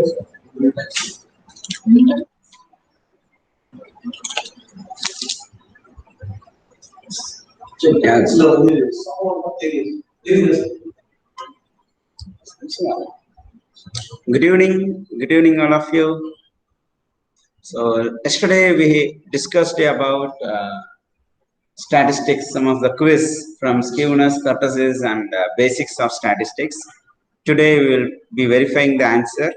Good evening all of you. So yesterday we discussed about statistics, some of the quiz from skewness, kurtosis, and basics of statistics. Today we will be verifying the answer.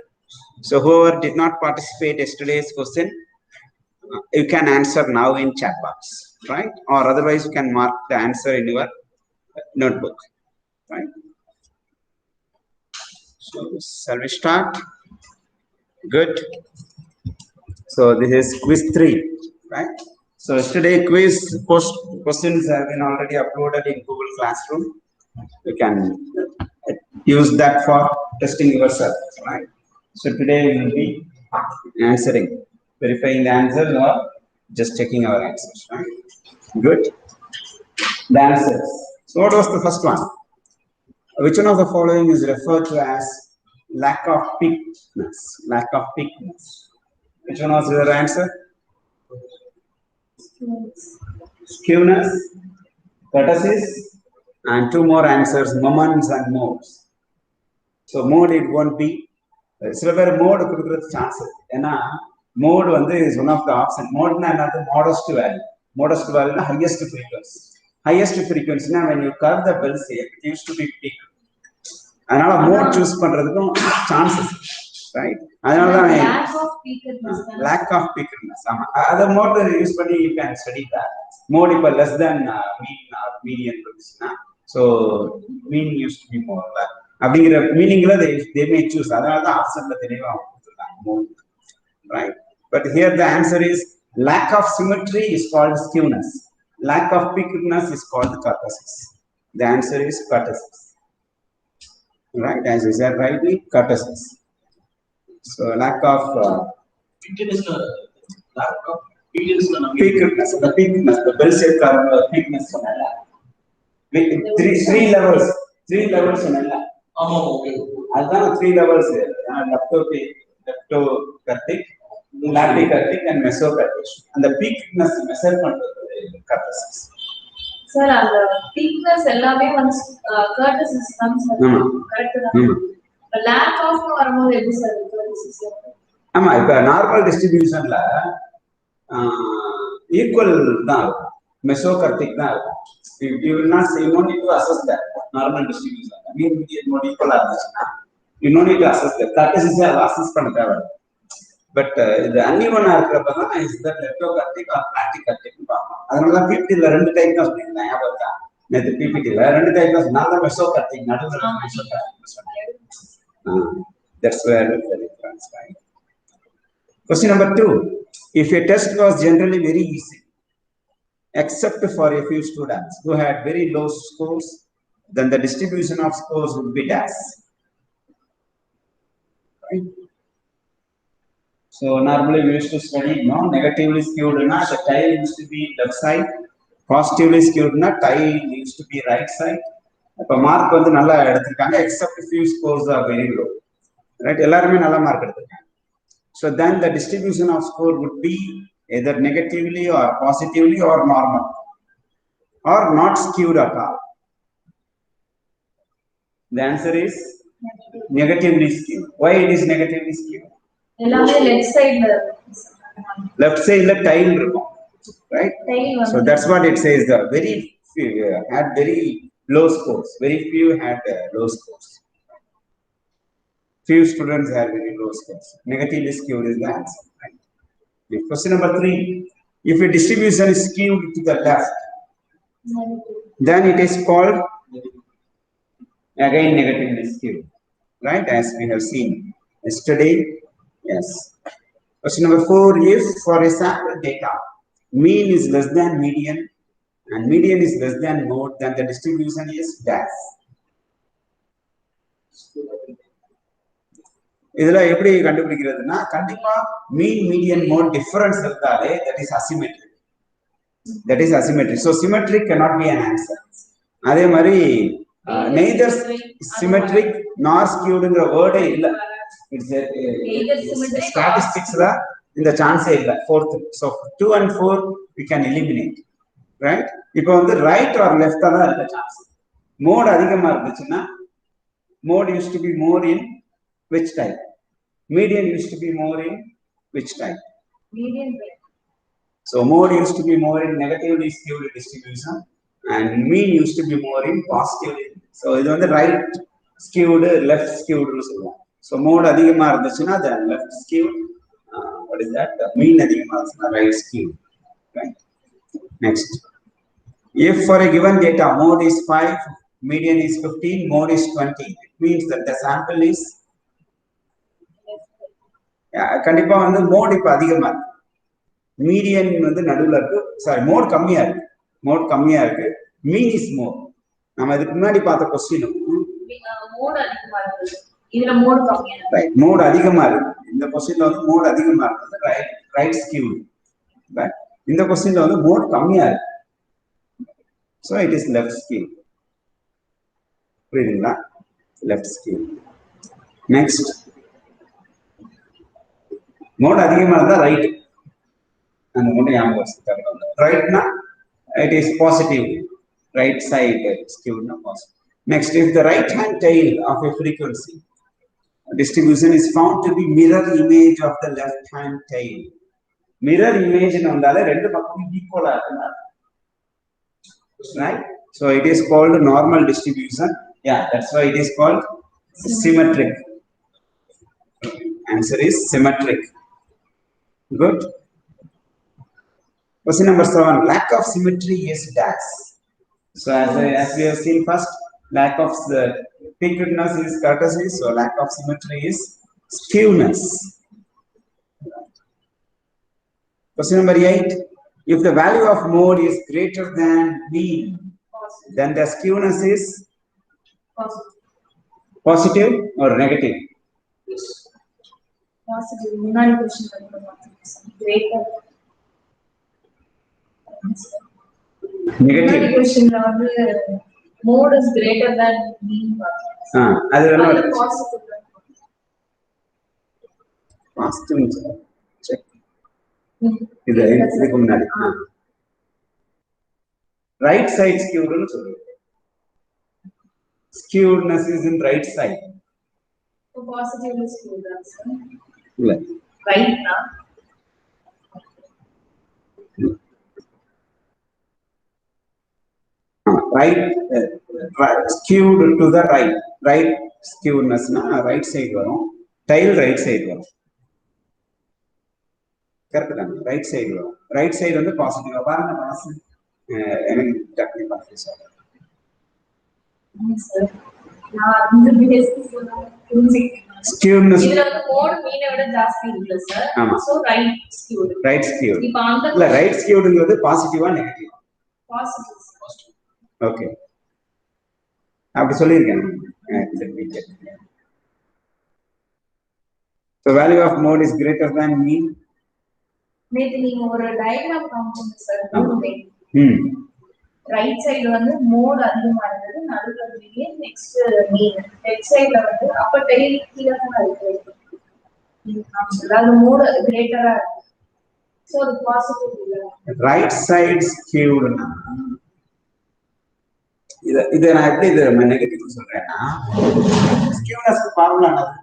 So whoever did not participate yesterday's question, you can answer now in chat box, right? Or otherwise you can mark the answer in your notebook, right? So shall we start? Good. So this is quiz 3, right? So yesterday quiz questions have been already uploaded in Google Classroom. You can use that for testing yourself, right? So today we will be answering, verifying the answers or just checking our answers, right? Good. The answers. So what was the first one? Which one of the following is referred to as lack of peakness? Lack of peakness. Which one was your answer? Skewness, kurtosis, and two more answers, moments and modes. So mode it won't be. சில பேர் mode கொடுக்கறது chance இருக்கு. ஏன்னா mode வந்து is one of the option. மோட்னா என்னது? Modest value. Modest வேல்யூனா highest frequency. Highest ஃப்ரீக்வன்சினா when you curve the bell shape it used to be peak. அதனால மோட் சூஸ் பண்றதுக்கும் சான்சஸ், ரைட்? அதனால தான் lack of peakness. ஆமா, அத மோட் யூஸ் பண்ணி you can study that. Mode இப்ப less than mean or median இருந்துச்சுன்னா so mean used to be more அப்படிங்கிற மீனிங்ல they may choose. அதனால தான் ஆப்ஷன்ல தெளிவா கொடுத்திருக்காங்க mode, right? But here the answer is lack of symmetry is called skewness. Lack of peakness is called kurtosis. The answer is kurtosis. Right, as I said rightly, kurtosis. So lack of peakness, the peakness, the bell shape curve peakness. Three levels சொன்னேன்ல. ஆமா, okay. அதான் 3 levels. leptokurtic, lapikurtic and mesokurtic. அந்த peakness measure பண்றது kurtosis. Sir, அந்த peakness எல்லாமே வந்து kurtosis தான் sir. Correct தான். lack of வரும்போது எப்படி சார் kurtosis? ஆமா, இப்ப நார்மல் டிஸ்ட்ரிபியூஷன்ல ஈக்குவல் தான் இருக்கும். மெசோகர்டிக் தான் இருக்கும். You will not say, you don't need to assess that normal distribution. Mean median mode equal ஆச்சுன்னா you don't need to assess that. kurtosis assess பண்ண தேவையில்லை. பட் இது அன்இவனா இருக்கிறப்ப தான் is that leptokurtic or lapikurtic னு பார்ப்போம். அதனால தான் பிபிடில ரெண்டு டைப் தான் சொன்னீங்க. ஞாபகம் இருக்கா? நேத்து பிபிடில ரெண்டு டைப் தான் சொன்னா. நான் மெசோகர்டிக் நடுவுல மெசோகர்டிக் சொன்னேன். That's where the difference, right? Question number 2. If a test was generally very easy, except for a few students who had very low scores, then the distribution of scores would be dash. Right? So normally we used to study, negatively skewed na the tile used to be left side, positively skewed na tile used to be right side. அப்ப mark வந்து நல்லா எடுத்திருக்காங்க, except few scores are very low, right? எல்லாருமே நல்ல mark எடுத்திருக்காங்க. So then the distribution of score would be either negatively or positively or normal or not skewed at all. The answer is negatively skewed. Why it is negatively skewed? எல்லாமே left side la tile இருக்கும், right? So that's what it says. The very few had very low scores. Very few had low scores. Few students had very low scores. Negatively skewed is the answer, right? Question number 3. If a distribution is skewed to the left, then it is called again negatively skewed, right? As we have seen yesterday. Yes. Question number 4. If for a sample data mean is less than median and median is less than mode, then the distribution is dash. இதுல எப்படி கண்டுபிடிக்கிறதுனா, கண்டிப்பா mean median mode difference இருந்தாலே that is asymmetric. So symmetric cannot be an answer. அதே மாதிரி neither symmetric nor skewedங்கிற வேர்டே இல்ல. It's a statistics in the chance fourth. So 2 and 4 we can eliminate, right? இப்போ வந்து right or left தான் இருக்க chance. Mode அதிகமா இருந்துச்சுன்னா mode used to be more in which type? Median used to be more in which type? Median. So mode used to be more in negatively skewed distribution and mean used to be more in positively. So இது வந்து right skewed, left skewed னு சொல்லுவோம். So mode அதிகமா இருந்துச்சுன்னா the left skewed, what is that? The mean அதிகமா இருந்துச்சுன்னா right skewed. Right? Next. If for a given data mode is 5, median is 15, mode is 20, it means that the sample is கண்டிப்பா வந்து mode இப்ப அதிகமா இருக்கு. Median வந்து நடுவுல இருக்கு, சாரி மோட் கம்மியா இருக்கு, மீன் இஸ் மோர். நம்ம இதுக்கு முன்னாடி பார்த்த क्वेश्चन மோட் அதிகமா இருக்கு, இதுல மோட் கம்மியா இருக்கு. ரைட், மோட் அதிகமா இருக்கு. இந்த क्वेश्चनல வந்து மோட் அதிகமா இருக்கு, ரைட் ஸ்கியூ. ரைட், இந்த क्वेश्चनல வந்து மோட் கம்மியா இருக்கு, so it is left skew. புரியுதுங்களா? Left skew. நெக்ஸ்ட், மோட் அதிகமா இருந்தா right. And only right now it is positive, right side skewed na positive. Next, if the right hand tail of a frequency distribution is found to be mirror image of the left hand tail, mirror image nandale rendu pakkum equal ah irukna, right? So it is called normal distribution. Yeah, that's why it is called symmetric. Answer is symmetric. Good. Question number 7. Lack of symmetry is dash. So as we have seen first, lack of the pickedness is courtesy. So lack of symmetry is skewness. Question number 8. If the value of mode is greater than mean, then the skewness is positive or negative? Positive. Greater. Negative. Question வந்து mode is greater than mean. அது என்ன? Positive. Positive. Check. இதுக்கு முன்னாடி right side skewed னு சொல்லுங்க. Skewedness is in right side. So positive is skewed answer. இல்ல. Right na. Right, skewed to the right skewness na right side varum, tail right side varum. Correct da? Right side varum. Right side வந்து பாசிட்டிவா பாருங்க, pass எனக்கு டக்குனு pass ஆகும். Sir நான் இந்த basis புரிஞ்சிட்டேன். Skewness இதுல வந்து மோட் மீனை விட ஜாஸ்தி இருக்கு sir. So right skewed. Right skewed. இப்போ அந்த இல்ல ரைட் skewedங்கிறது பாசிட்டிவா நெகட்டிவா? பாசிட்டிவ். ஓகே, அப்படி சொல்லியிருக்கேன். So value of mode is greater than mean. நேத்து நீங்க ஒரு டயகிராம் காமிச்சீங்க சார். ரைட் சைடு வந்து மோட் அதிகமா இருந்தது, நடுவுல மீன், நெக்ஸ்ட் மீன். லெஃப்ட் சைடுல வந்து அப்ப டெய்லி கீழ தான் இருக்கு. அதாவது மோட் கிரேட்டரா இருக்கு. சோ அது பாசிட்டிவ் இல்ல. ரைட் சைடு skewed னா இத நான் எப்படி இது நெகட்டிவ் சொல்றேன்னா, ஸ்கியூனஸ் ஃபார்முலா என்னது?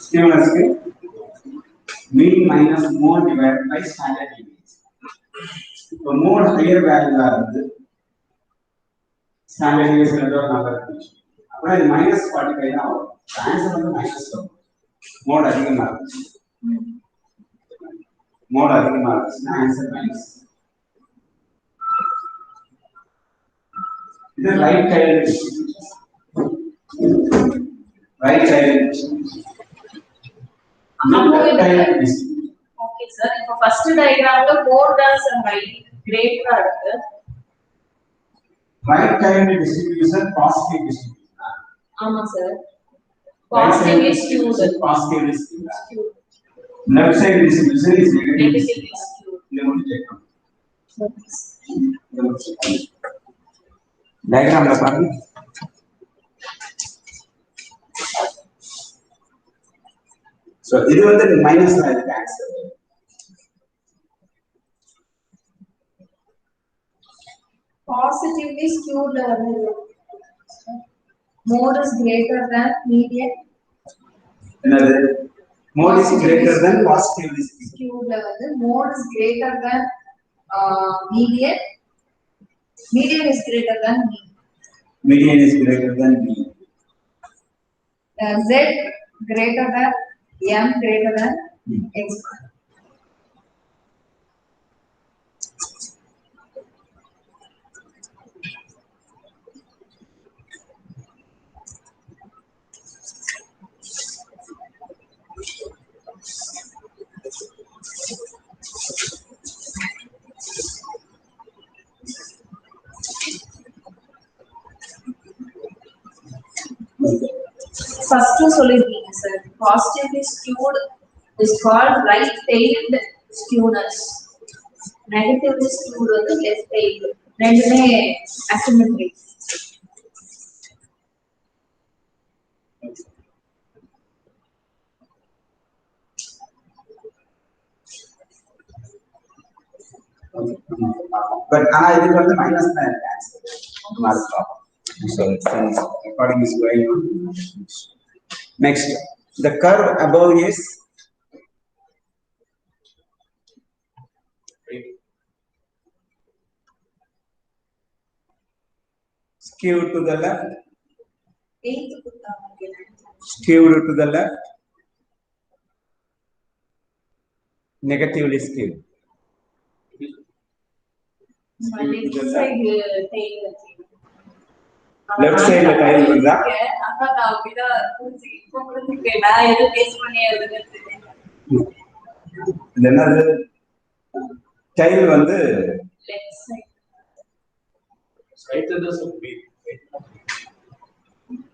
Skewness mean minus mode divided by standard image. இப்போ மோட் ஹையர் வேல்யூவா இருந்து ஸ்டாண்டர்ட் இமேஜ் ஒரு நம்பர் இருந்துச்சு, அப்ப இது -45 தான் வரும். ஆன்சர் வந்து மைனஸ் வரும். மோட் அதிகமா இருந்துச்சு, மோட் அதிகமா இருந்துச்சுன்னா ஆன்சர் மைனஸ். இது right side distribution. Right side distribution. Okay sir, இப்போ ஃபர்ஸ்ட் டயகிராம்ல மோட் டாஸ் அண்ட் ரைட் கிரேட்டரா இருக்கு. Right side distribution positive distribution. ஆமா சார், positive is skewed. Positive is skewed. Left side distribution is negative skewed. இத மட்டும் check பண்ணுங்க. diagram la பாருங்க. So இது வந்து மைனஸ் தான் இதுக்கு ஆன்சர். Positively skewed வந்து mode is greater than median. என்னது? Mode is greater than positively skewed வந்து mode is greater than median. Median is greater than mean. Median is greater than mean. Z greater than M greater than X. First சொல்லிருக்கீங்க sir, positively skewed is called right tailed skewness, negatively skewed வந்து left tailed, ரெண்டுமே asymmetric. But இதுக்கு வந்து minus தான் இருக்கு answer mark problem. So recording is going on. Next, the curve above is skewed to the left, skewed to the left, negatively skewed. Left side la tail vandha அங்க நான் அப்படியே புரிஞ்சு இப்போ புரிஞ்சுக்கேன், நான் எது பேஸ் பண்ணி எழுதுறது இது என்னது? tail வந்து left side Right and the sub B.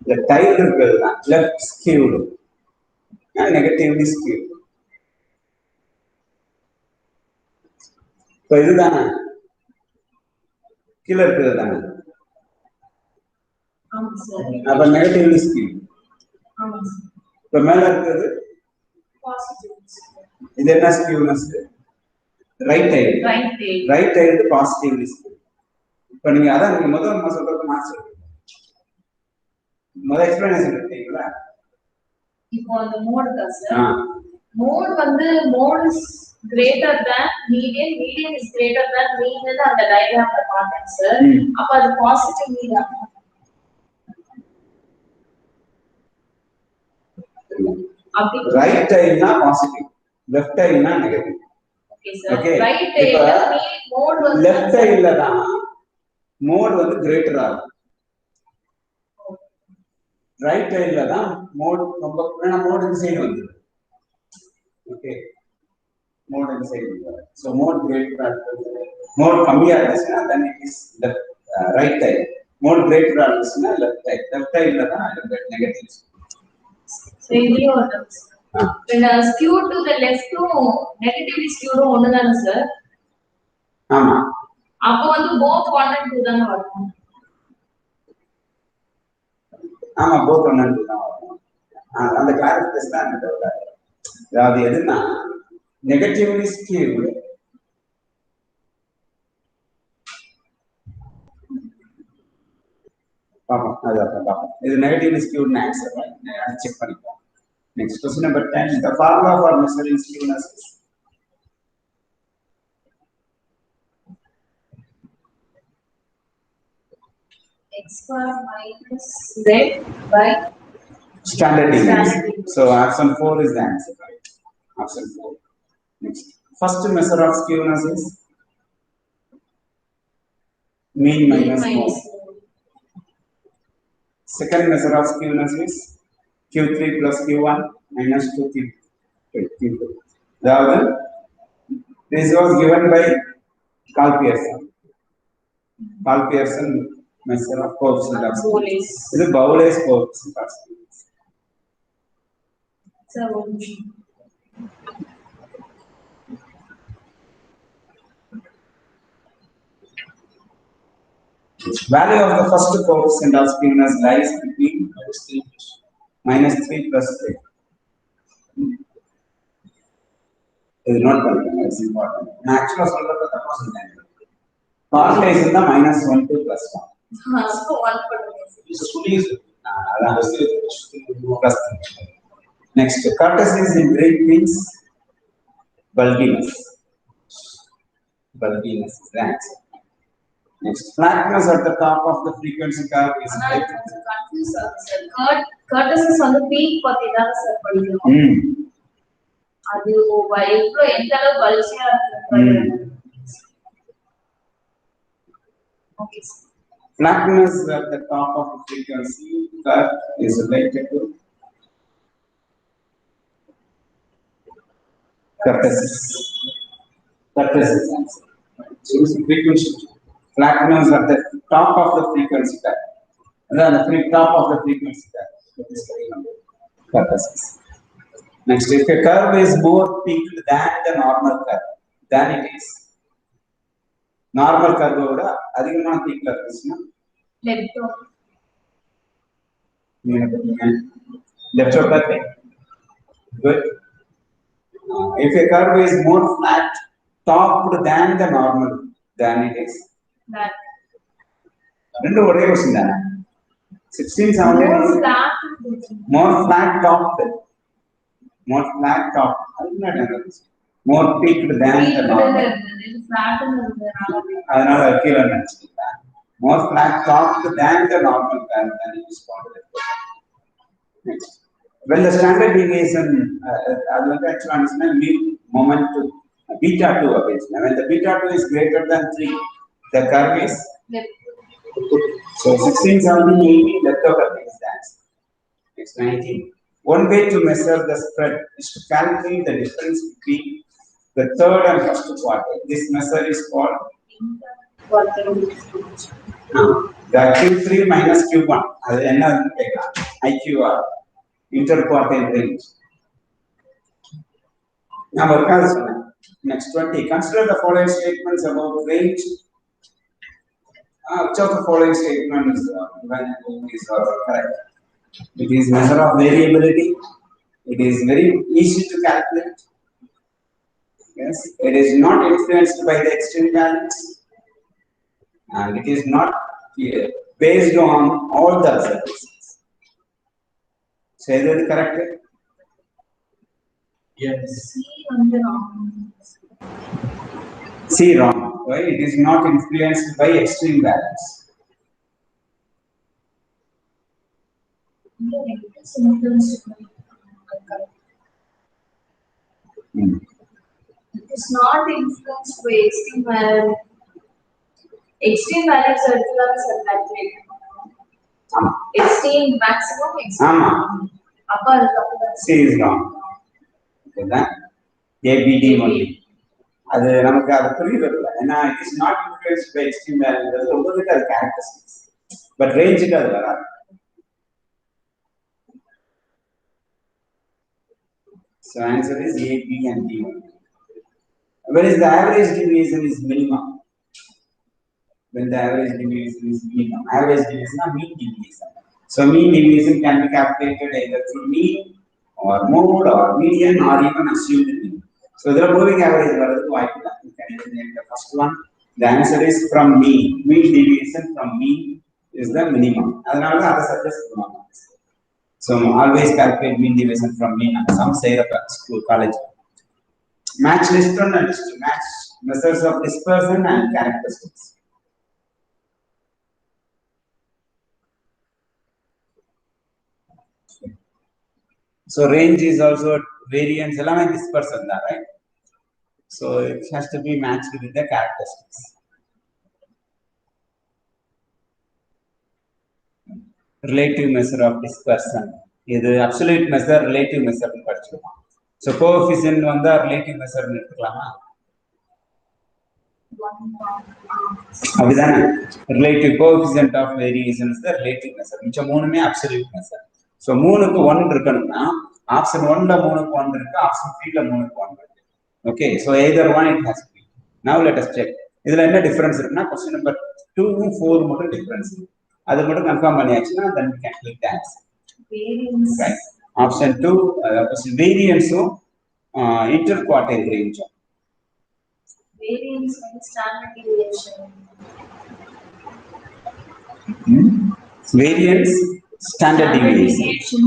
the tail இருக்குதுதான் left skewed and negatively skewed. இப்போ இதுதானே கீழே இருக்குது தானே, ஆமா சார், அப்ப negatively skewed. ஆமா சார், இப்போ மேல இருக்குது பாசிட்டிவ் இது என்ன skewness? right tail, right tail right tail positively skewed. இப்போ நீங்க அதான் நீங்க முதல்ல சொல்றது மார்க்ஸ் முதல் எக்ஸ்பிளனேஷன் எடுத்தீங்களா? இப்போ அந்த மோட் தான் சார், மோட் வந்து mode is greater than median, median is greater than mean அந்த டயகிராம்ல பார்த்தேன் சார். அப்ப அது பாசிட்டிவ் மீடியா அப்படி ரைட் டைல்னா பாசிட்டிவ், லெஃப்ட் டைல்னா negative. Okay sir, okay right டைல்ல மோட் வந்து லெஃப்ட் டைல்ல தான் மோட் வந்து கிரேட்டரா இருக்கும், ரைட் டைல்ல தான் மோட் ரொம்ப மோட் இந்த சைடு வந்துருது. ஓகே மோட் இந்த சைடு வந்துருது. சோ மோட் கிரேட்டரா இருக்கு, மோட் கம்மியா இருந்துச்சுன்னா then it is left right tail, mode கிரேட்டரா இருந்துச்சுன்னா லெஃப்ட் டைல், லெஃப்ட் டைல்ல தான் நெகட்டிவ். சோ இதுலயே வந்து when skewed to the left to negatively skewed ஒண்ணுதானே சார்? ஆமா, அப்ப வந்து both 1 and 2 தான வரும். ஆமா both 1 and 2 தான் வரும். அந்த கிளாரிஃபிகேஷன் தான் எனக்கு தேவை. அதாவது எதுனா நெகட்டிவ்லி ஸ்கியூட் பாப்போம், அதான் பாப்போம். இது நெகட்டிவ்லி ஸ்கியூட் ஆன்சர் நான் செக் பண்ணிப்போம். Next question number 10, the formula for measuring skewness is X square minus Z by standard deviation. deviation. So option 4 is the answer, right? Option 4. Next, first measure of skewness is mean minus mode. Second measure of skewness is Q3 plus Q1 minus 2Q2. This was given by Carl Pearson. Carl Pearson measure of coefficient of skewness. This is Bowley's coefficient of skewness. So Value of the first coefficient of skewness lies between -3 plus 3. It is not correct. It's important. Actual solver the opposite. Part is in the -1 to +1. So 1 பண்ணுங்க. This is fully plus 3. Next, curtaces in Greek means bulginess. Bulginess is the answer. Next, flatness at the top of the frequency curve is கொஞ்சம் confuse ஆகுது sir. கர்டசஸ் வந்து peak பத்தி தான் sir படிக்கிறோம். அது எவ்வளவு எந்த அளவு பல்ஜியா இருக்கு. Okay sir. Flatness at the top of the frequency curve is related to curtaces. Curtaces answer. So it's frequency. Flatness at the top of the frequency curve. And then the top of the frequency curve. Curtaces. Next, if a curve is more peaked than the normal curve, then it is normal curve oda அதிகமான peak curve இருந்துச்சுன்னா left over. Good. If a curve is more flat topped than the normal, then it is flat. ரெண்டு ஒரே question தானே. 16 17 more flat topped. More flat topped. More peaked than the normal. அதனால கீழ நினைச்சிட்டேன். More flat topped than the normal curve, then it is called. Next, when the standard deviation அது வந்து actually mean moment to beta 2 appears. When the beta 2 is greater than 3, the curve is left. So 16 17 18 left over is the answer. Next, 19. One way to measure the spread is to calculate the difference between the third and first quarter. This measure is called the Q3 minus Q1. அது என்னன்னு கேட்கலாம். IQR, interquartile range. Now, next 20. Consider the following statements about range. Which of the following statements is correct? It is measure of variability. It is very easy to calculate. Yes, it is not influenced by the extreme values, and it is not based on all the observations. So, is it correct? yes. C wrong. Why? It is not influenced by extreme values. It is not influenced by extreme values. Extreme values are calculated. Extreme maximum, extreme. C is wrong. Okay, then ABD only. அது நமக்கு அது புரியல. ஏன்னா it is not influenced by extreme values. ஒவ்வொருக்கும் அது characteristics. But range அது வராது. So answer is A, B and D only. Whereas the average deviation is minimum. When the average deviation is minimum. Average deviation is mean deviation. So mean deviation can be calculated either through mean or mode or median or even assumed mean. So the moving average the first one. The answer is from mean. Mean deviation from mean is the minimum. So always calculate mean deviation from mean. Some say the school college. Match list and list to match measures of dispersion and characteristics. So range is also variance, dispersion, right? So it has to be matched with the characteristics. Relative measure of dispersion. This is absolute measure, relative measure. So coefficient on the relative measure. Relative coefficient of variation is the relative measure. Which is absolute measure. So 3 க்கு 1 இருக்கணும்னா option 1 ல 3 க்கு 1 இருக்கு, option 3 ல 3 க்கு 1 இருக்கு. Okay, so either one it has to be. Now let us check. இதுல என்ன difference இருக்குன்னா question number 2 4 மட்டும் டிஃபரன்ஸ். அது மட்டும் கன்ஃபார்ம் பண்ணியாச்சுன்னா then we can click the answer. Variance. Right. Option 2 variance interquartile range. Variance means standard deviation. Variance standard deviation.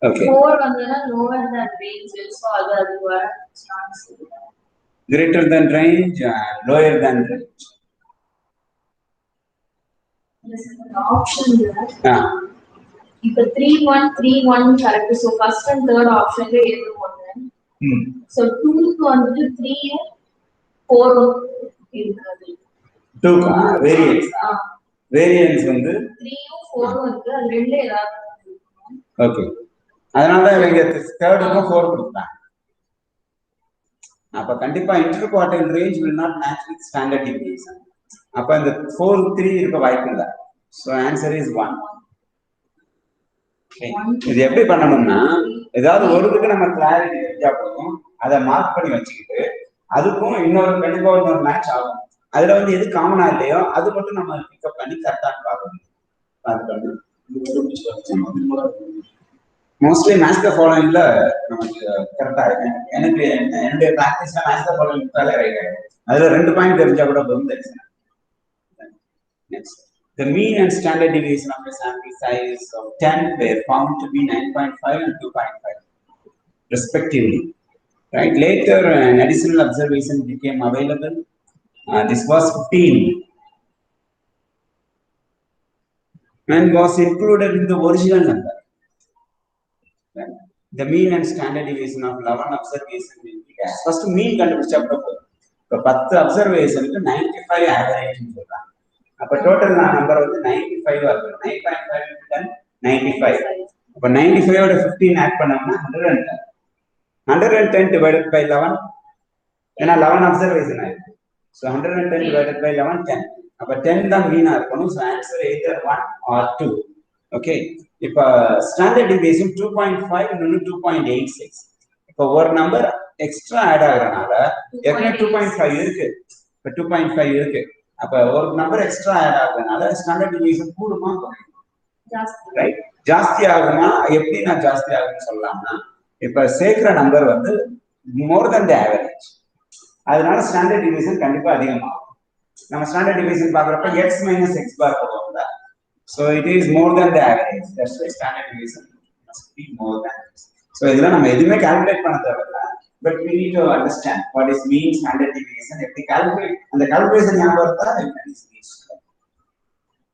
Okay. 4 vandana lower than range, so adu vara chance. Greater than range and lower than range. This is an option there. If 3 1 3 1 correct, so first and third option le edhu one. So 2 க்கு வந்து 3 4 irukadhu. 2 variance. Variance வந்து 3 4 இருக்கு, அது ரெண்டுல ஏதாவது இருக்கும். Okay. அதனால தான் இவங்க தேர்டுக்கு 4 கொடுத்தாங்க. அப்ப கண்டிப்பா interquartile range will not match with standard deviation. அப்ப இந்த 4 3 இருக்க வாய்ப்பு இல்ல. So answer is 1. இது எப்படி பண்ணணும்னா ஏதாவது ஒருதுக்கு நம்ம கிளாரிட்டி தெரிஞ்சா போதும், அதை மார்க் பண்ணி வச்சுக்கிட்டு அதுக்கும் கண்டிப்பா இன்னொரு மேட்ச் ஆகும். அதுல வந்து எது காமனா இல்லையோ அது மட்டும் நம்ம பிக்கப் பண்ணி கரெக்டா பார்க்கணும். மோஸ்ட்லி மேட்ச் த ஃபாலோயிங்ல நமக்கு கரெக்டா இருக்கு. எனக்கு என்னுடைய பிராக்டிஸ்ல மேட்ச் த ஃபாலோயிங் விட்டாலே ரைட் ஆயிடும். அதுல 2 பாயிண்ட் தெரிஞ்சா கூட போதும். Next, the mean and standard deviation of a sample size of 10 were found to be 9.5 and 2.5 respectively. Right. Later, an additional observation became available. This was 15 and was included in the original number. Right. The mean and standard deviation of 11 observation will be as first mean கண்டுபிடிச்சா போதும். இப்ப 10 observationக்கு 95 average சொல்றாங்க. அப்ப total number வந்து 95 வருது. 9.5 10 95. அப்ப 95 ஓட 15 add பண்ணோம்னா 110. 110 divided by 11 ஏன்னா 11 அப்சர்வேஷன் ஆயிருக்கு. So 110 divided by 11 10. அப்ப 10 தான் மீனா இருக்கணும். So answer either 1 or 2. Okay. இப்ப ஸ்டாண்டர்ட் டிவியேஷன் 2.5 இன்னொன்னு 2.86. இப்ப ஒரு நம்பர் எக்ஸ்ட்ரா ஆட் ஆகுறனால ஏற்கனவே 2.5 இருக்கு. இப்ப 2.5 இருக்கு. அப்ப ஒரு நம்பர் எக்ஸ்ட்ரா ஆட் ஆகுறனால ஸ்டாண்டர்ட் டிவியேஷன் கூடுமா குறையுமா? ரைட். ஜாஸ்தி ஆகுமா? எப்படி நான் ஜாஸ்தி ஆகுன்னு சொல்லலாம்னா இப்ப சேர்க்கிற நம்பர் வந்து மோர் தென் தி ஆவரேஜ். அதனால ஸ்டாண்டர்ட் டிவியேஷன் கண்டிப்பா அதிகமாகும். நம்ம ஸ்டாண்டர்ட் டிவியேஷன் பார்க்கறப்ப x minus x bar போடுவோம்ல. So it is more than the average. That's why standard deviation must be more than this. So இதெல்லாம் நம்ம எதுவுமே கால்குலேட் பண்ண தேவையில்ல. But we need to understand what is mean, standard deviation. எப்படி calculate அந்த calculation ஞாபகம் இருந்தா it can easily solve.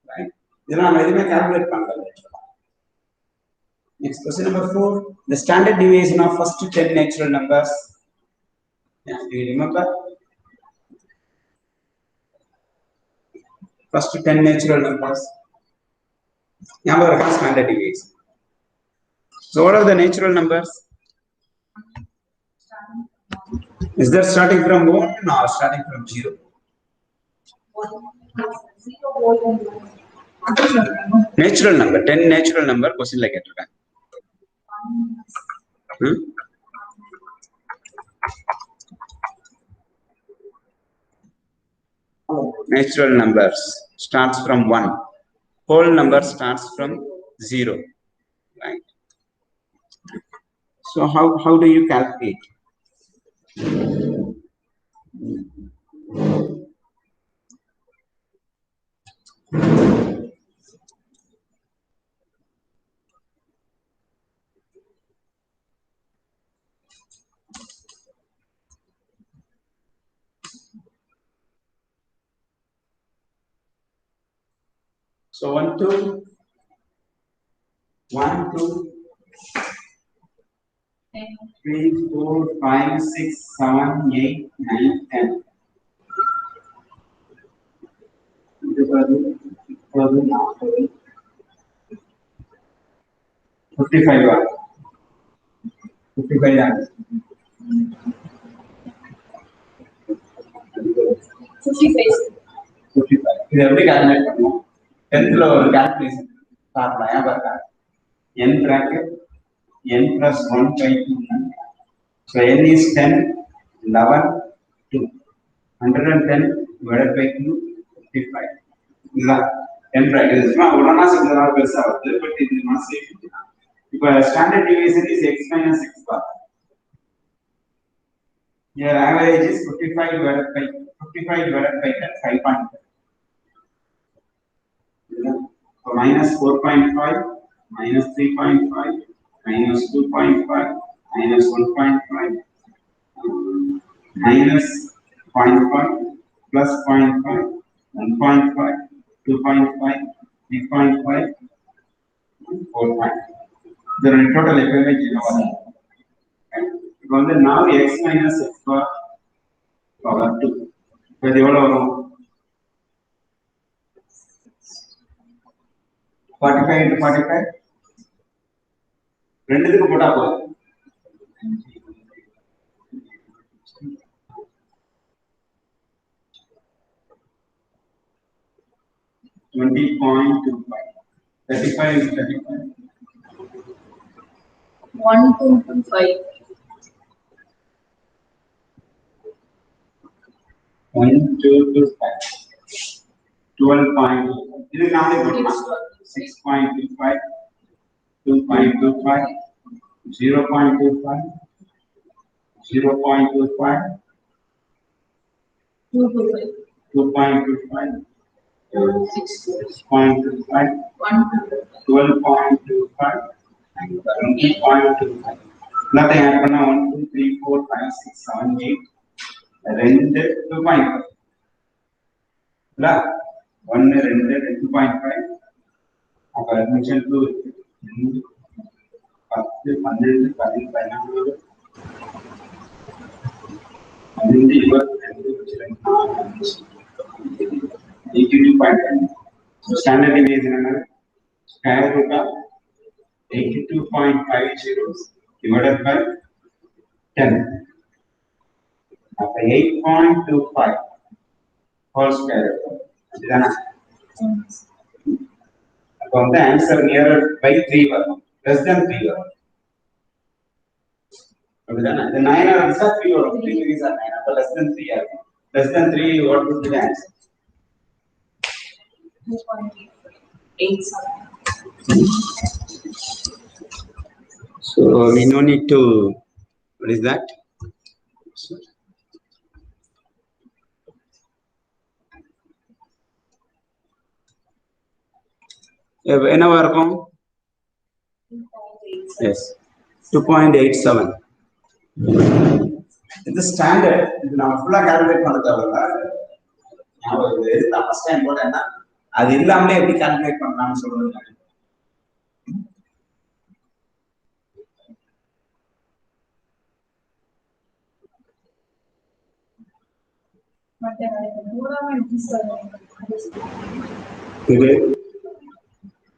Right? இதெல்லாம் நம்ம எதுவுமே கால்குலேட் பண்ணல. Next question number 4. The standard deviation of first 10 natural numbers. Yeah, do you remember? First 10 natural numbers. Number of standard deviation. So what are the natural numbers? Is that starting from 1 or starting from 0? Natural number, 10 natural number question like it. Natural numbers starts from 1. Whole number starts from 0. Right. So how do you calculate? So 1 2 3 4 5 6 7 8 9 10. 55 இது எப்படி calculate பண்ணுவோம்? 10th ல ஒரு calculation பார்க்கலாம். ஞாபகம் n bracket n plus 1 by 2. So n is 10, 11, 2. 110 divided by 2, 55. இதுதான் n prime. இது சும்மா ஒண்ணா சேர்ந்ததால பெருசா வருது, பட் இது நம்ம சேஃப்டி தான். இப்போ standard deviation is x minus x bar. Your average is 55 divided by 5.5. So minus 4.5, minus 3.5, minus 2.5, minus 1.5, minus 0.5, plus 0.5, 1.5, 2.5, 3.5, 4.5. The total FMH is over. Because now x minus x bar power 2. So the whole 45 into 45. ரெண்டுத்துக்கு போட்டா போதும். 20.25. 35 into 35. 1225. 1225. 12. இது நாமே போடலாம். 6.25, 2.25, 0.25, 0.25, 2.25, 6.25, 12.25, and 20.25. Nothing happened. 1, 2, 3, 4, 5, 6, 7, 8. Rent 2.5. 1, 2, 2.5. Admission to 10, 12, 82.5. So standard deviation square root of 82.50 divided by 10. After 8.25 whole square root. So the answer nearer by 3 less than 3 the 9 are 3 or 3 degrees are 9 but less than 3 are less than 3. What would be the answer? 2.87. So we no need to, what is that? என்னவா இருக்கும்? Yes, 2.87. இது standard. இது நம்ம ஃபுல்லா calculate பண்ண தேவையில்ல. ஞாபகம் இது நான் ஃபர்ஸ்ட் டைம் போட்டேன்னா அது இல்லாமலே எப்படி கால்குலேட் பண்ணலாம்னு சொல்றது.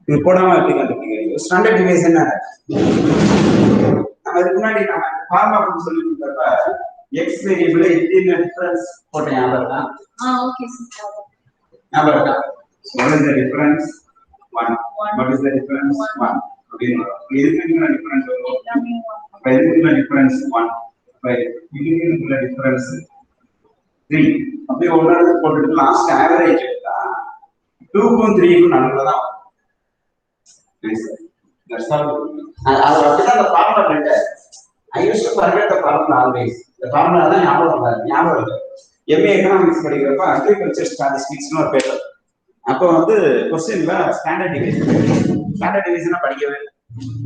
இது போடாம எப்படி கண்டுபிடிக்கிறீங்க? ஸ்டாண்டர்ட் டிவியேஷன் நம்ம இதுக்கு முன்னாடி நம்ம ஃபார்முலா சொல்லி கொடுத்தப்ப எக்ஸ் வேரியபிள் எத்தனை டிஃபரன்ஸ் போட்ட ஞாபகம் இருக்கா? Okay sir. ஞாபகம் இருக்கா? what is the difference? 1. What is the difference? 1. அப்படினா இதுக்குள்ள டிஃபரன்ஸ் வரும். அப்ப இதுக்குள்ள டிஃபரன்ஸ் 1. அப்ப இதுக்குள்ள டிஃபரன்ஸ் 3. அப்படியே ஒவ்வொரு போட்டுட்டு லாஸ்ட் ஆவரேஜ் எடுத்தா 2க்கும் 3க்கும் நடுவுல தான். That's all. அப்படிதான் அந்த ஃபார்முலா பண்ணிட்டு I used to forget the formula always. The formula தான் ஞாபகம் இருக்கு. MA எக்கனாமிக்ஸ் படிக்கிறப்ப அக்ரிகல்ச்சர் ஸ்டாட்டிஸ்டிக்ஸ்னு ஒரு பேப்பர். அப்போ வந்து क्वेश्चनல ஸ்டாண்டர்ட் டிவியேஷனா படிக்கவே.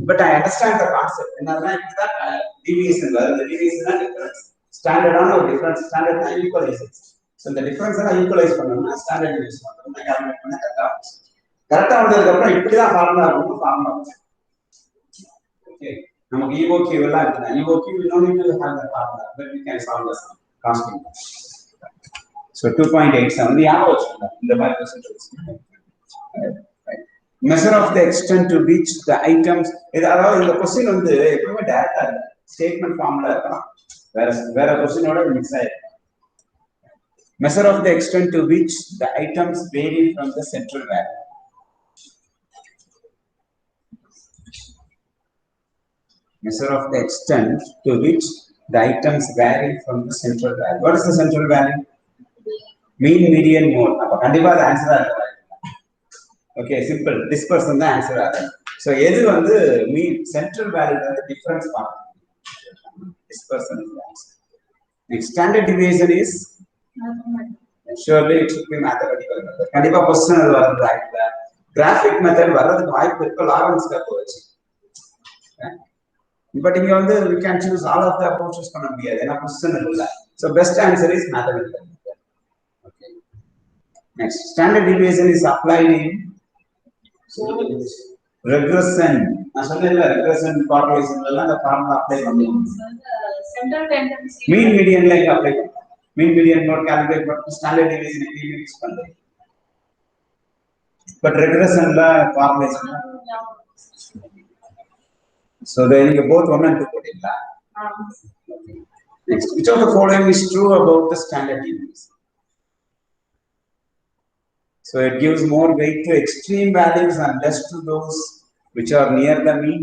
But I understand the concept. என்னன்னா இதுதான் டிவியேஷன் வருது. டிவியேஷனா டிஃபரன்ஸ். ஸ்டாண்டர்டான ஒரு டிஃபரன்ஸ். ஸ்டாண்டர்ட்னா ஈக்குவலைசேஷன். சோ இந்த டிஃபரன்ஸ் எல்லாம் ஈக்குவலைஸ் பண்ணனும்னா ஸ்டாண்டர்ட் டிவியேஷன் மட்டும் தான் கால்குலேட் பண்ண கரெக்ட்டா வந்ததுக்கு அப்புறம் இப்படி தான் ஃபார்முலா இருக்கும். Formula okay. நமக்கு EOQ எல்லாம் இருக்குனா EOQ we don't need to have the formula but we can solve the constant. So 2.87 the average in the percentage. Measure of the extent to which the items அதாவது இந்த question வந்து எப்பவுமே டைரக்டா statement formula இருக்கலாம். வேற question ஓட mix ஆயிருக்கு. Measure of the extent to which the items vary from the central value. Measure of the extent to which the items vary from the central value. What is the central value? Mean, median, mode. அப்ப கண்டிப்பா அது ஆன்சரா இருக்கும். Okay, simple. This person the answer ஆகும். So எது வந்து mean central value வந்து difference பார்க்கணும். This person is the answer. Next, standard deviation is surely it should be mathematical method. கண்டிப்பா question அது வருது ஆக்சுவலா. Graphic method வர்றதுக்கு வாய்ப்பு இருக்கு லாரன்ஸ் கர்வ் வச்சு. But இங்க வந்து we can choose all of the approaches பண்ண முடியாது. ஏன்னா question இல்ல. So best answer is mathematical method. Okay. Next, standard deviation is applied in regression. நான் சொன்னேன்ல regression correlation எல்லாம் அந்த ஃபார்முலா அப்ளை பண்ணுவோம். Central tendency. Mean median ல இங்க அப்ளை பண்ணுவோம். Mean median நோட் கால்குலேட் பண்ணி standard deviation யூஸ் பண்றோம். But regression ல correlation. So then you both 1 and 2 போடுறீங்களா? Next, which of the following is true about the standard deviation? So it gives more weight to extreme values and less to those which are near the mean.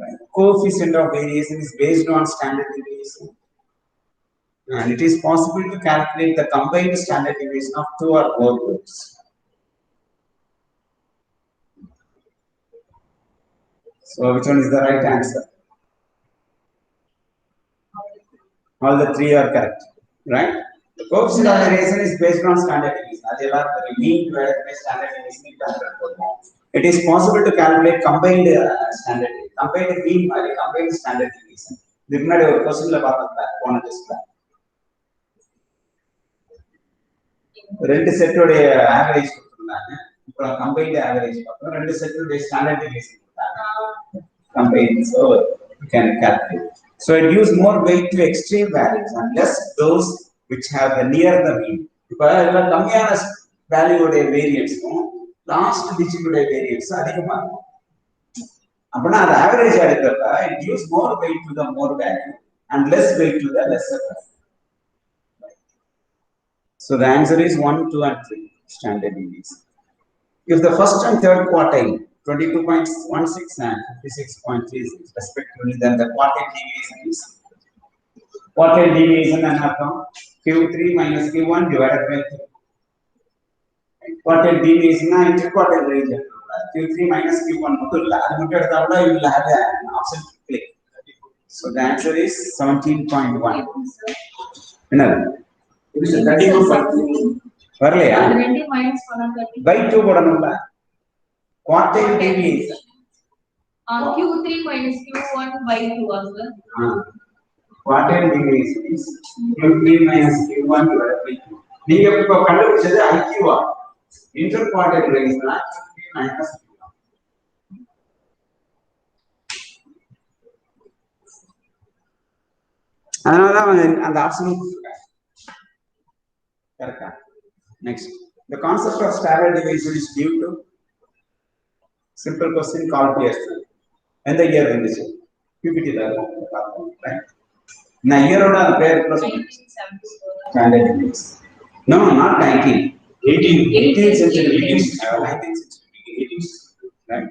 Right. Coefficient of variation is based on standard deviation. And it is possible to calculate the combined standard deviation of 2 or more groups. So which one is the right answer? All the 3 are correct, right? The coefficient of variation is based on standard deviation. The mean divided by standard deviation is 100%. It is possible to calculate combined mean value, combined standard deviation. This is a question on test. ரெண்டு செட்டோட average கொடுத்துருந்தாங்க. இப்போ combined average பார்த்தோம். ரெண்டு செட்டோட standard deviation கொடுத்தாங்க. Combined, so you can calculate. So it gives more weight to extreme values and less those which have the near the mean. இப்போ இதெல்லாம் கம்மியான வேல்யூவோட வேரியன்ஸும் லாஸ்ட் டிஜிட்டோட வேரியன்ஸ் அதிகமா இருக்கும். அப்படின்னா அது ஆவரேஜ் எடுக்கிறப்ப it gives more weight to the more value and less weight to the lesser value. So the answer is 1, 2 and 3 standard deviation. If the first and third quartile 22.16 and 56.36 respectively, then the quartile deviation is and Q3 minus Q1 divided by 3. Quartile deviation is interquartile range. Q3 minus Q1 you will have an option to click. So the answer is 17.1. வரலையா? by 2 போடணும்ல. Quartile deviation. Q3 minus Q1 by 2 also. Quartile deviation is Q3 minus Q1 divided by 2. நீங்க இப்ப கண்டுபிடிச்சது IQ ஆ? Interquartile range னா Q3 minus Q1. அதனாலதான் அந்த option கொடுத்திருக்காங்க. கரெக்ட்டா? Next, the concept of standard deviation is due to simple question called yesterday. And the year இருந்துச்சு. PPT ல பார்த்தோம். Right? நான் இயரோட பேர் plus standard deviation. No, not 19. 18th century. 19th century. Right?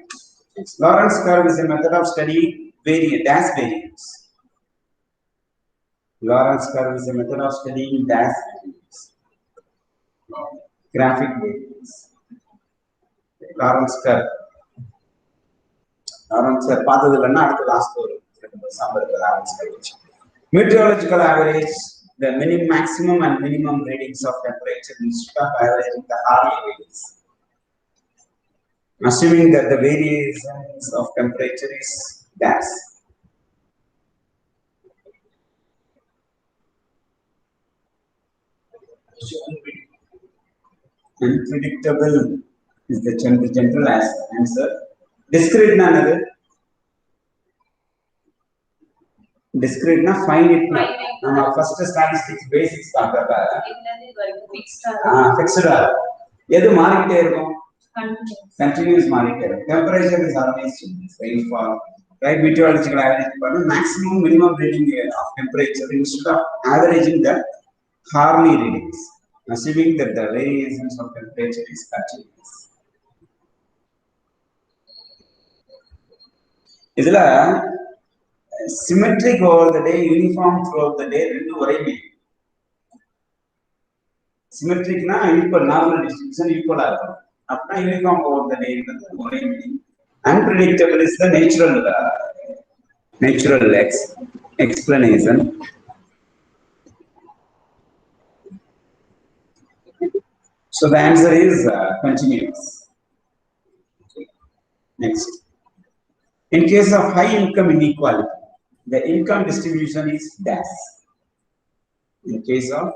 Lorentz curve is a method of studying dash variance. Lorentz curve is a method of studying dash variance. Graphic variance. Lorentz curve. Lorentz curve பார்த்ததுலன்னா அடுத்த last ஒரு sample Lorentz curve. Meteorological average, the maximum and minimum readings of temperature instead of averaging the hourly readings. Assuming that the variations of temperature is dash. Unpredictable is the general answer. Discrete na another. Discrete na finite na. Nama first statistics basics paakradha. Fixed ah. Edu maarikitte irukum. Continuous maarikitte irukum. Temperature is always changes. Rainfall. Right, meteorological average pannu maximum minimum reading of temperature instead of averaging the hourly readings. Assuming that the variations of temperature is continuous. இதுல symmetric over the day, uniform throughout the day ரெண்டு ஒரே மீன். Symmetric na equal, normal distribution equal ஆ இருக்கும். Apna uniform over the day. Unpredictable is the natural explanation. So the answer is continuous. Next. In case of high income inequality, the income distribution is dash. In case of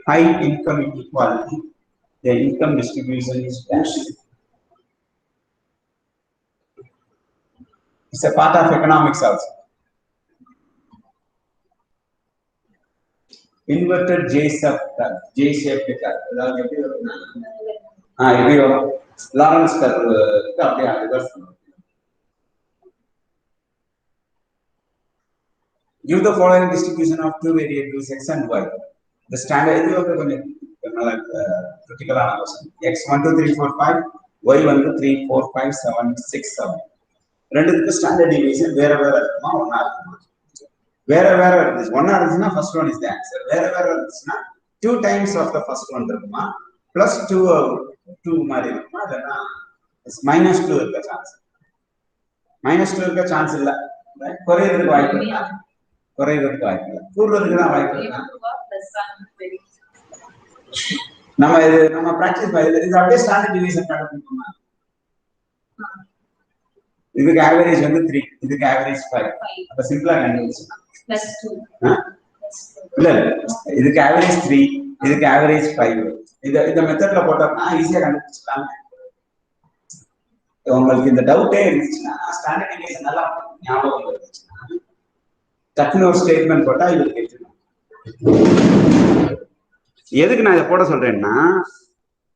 high income inequality, the income distribution is dash. It's a part of economics also. Inverted J-shaped curve. Lawrence curve. Give the following distribution of two variables x and y. The standard critical analysis. X 1 2 3 4 5, y 1 2 3 4 5 7 6 7. ரெண்டுத்துக்கு standard deviation வேற இருக்குமா ஒண்ணா இருக்குமா வேற இருந்துச்சு ஒண்ணா இருந்துச்சுன்னா first one is the answer வேற இருந்துச்சுன்னா 2 times of the first one இருக்குமா பிளஸ் 2 மாதிரி இருக்குமா இல்லனா -2 இருக்க சான்ஸ் -2 இருக்க சான்ஸ் இல்ல குறையிறதுக்கு வாய்ப்பு இல்ல கூடுறதுக்கு தான் வாய்ப்பு இல்ல நம்ம பிராக்டிஸ் இது அப்படியே ஸ்டாண்டர்ட் டிவியேஷன் கண்டுபிடிக்கணுமா இதுக்கு ஆவரேஜ் வந்து 3 இதுக்கு ஆவரேஜ் 5 அப்ப சிம்பிளா கண்டுபிடிச்சலாம் +2 இல்ல இதுக்கு ஆவரேஜ் 3 இதுக்கு ஆவரேஜ் 5 இந்த மெத்தட்ல போட்டோம்னா ஈஸியா கண்டுபிடிச்சலாம் உங்களுக்கு இந்த டவுட்டே இருந்துச்சுன்னா ஸ்டாண்டர்ட் டிவியேஷன் நல்லா ஞாபகம் இருந்துச்சுன்னா டக்குனு ஒரு ஸ்டேட்மெண்ட் போட்டா இது கேட்கணும் எதுக்கு நான் இதை போட சொல்றேன்னா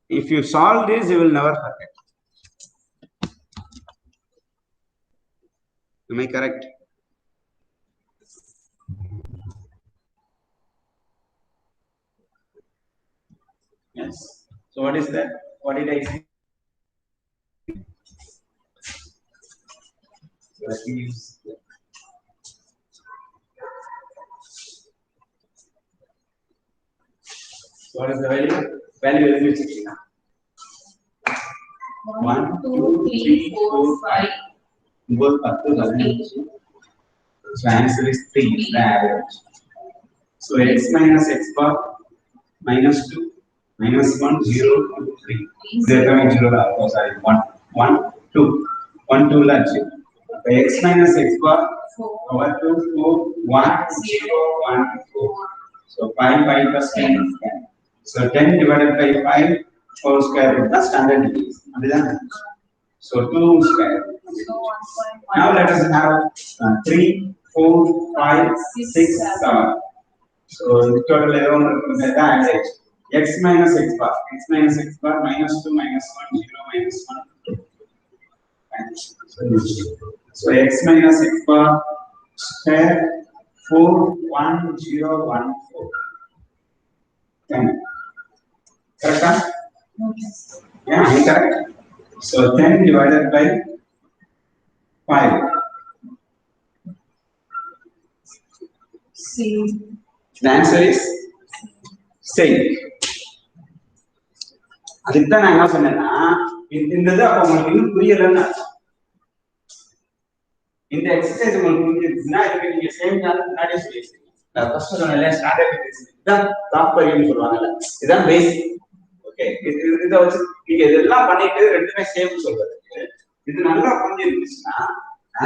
if you solve this you will never forget. Am I correct? Yes. So what is that? What did I say? What is the value? Value is which is 1 2 3 4 5 both up to the so answer is 3 is the average. So x minus x bar minus 2 minus 1 0 2 3 0 0 sorry 1 1 2 1 2 lunch x minus x bar over 2 4 1 0 1 4 so 5 5 plus 10 is 10 so 10 divided by 5 whole square root the standard deviation so 2 square. Now let us have 3 4 5 6 7 so the total is the average x minus x bar minus 2 minus 1 0 minus 1 so x minus x bar square 4 1 0 1 4 10 correct? Yeah, correct. So 10 divided by 5 C. The answer is same. அதுக்கு தான் நான் என்ன சொன்னேன்னா இந்த இது அப்ப உங்களுக்கு இன்னும் புரியலன்னு இந்த எக்ஸசைஸ் உங்களுக்கு புரிஞ்சிருச்சுன்னா இதுக்கு நீங்க சேம் தான் முன்னாடியே சொல்லியிருக்கீங்க ஃபர்ஸ்ட் சொன்னேன் ஸ்டாண்டர்ட் இதுதான் தாற்பயம்னு சொல்லுவாங்கல்ல இதுதான் பேசிக் ஓகே இதை வச்சு நீங்க இதெல்லாம் பண்ணிட்டு ரெண்டுமே சேம் சொல்றதுக்கு இது நல்லா புரிஞ்சிருந்துச்சுன்னா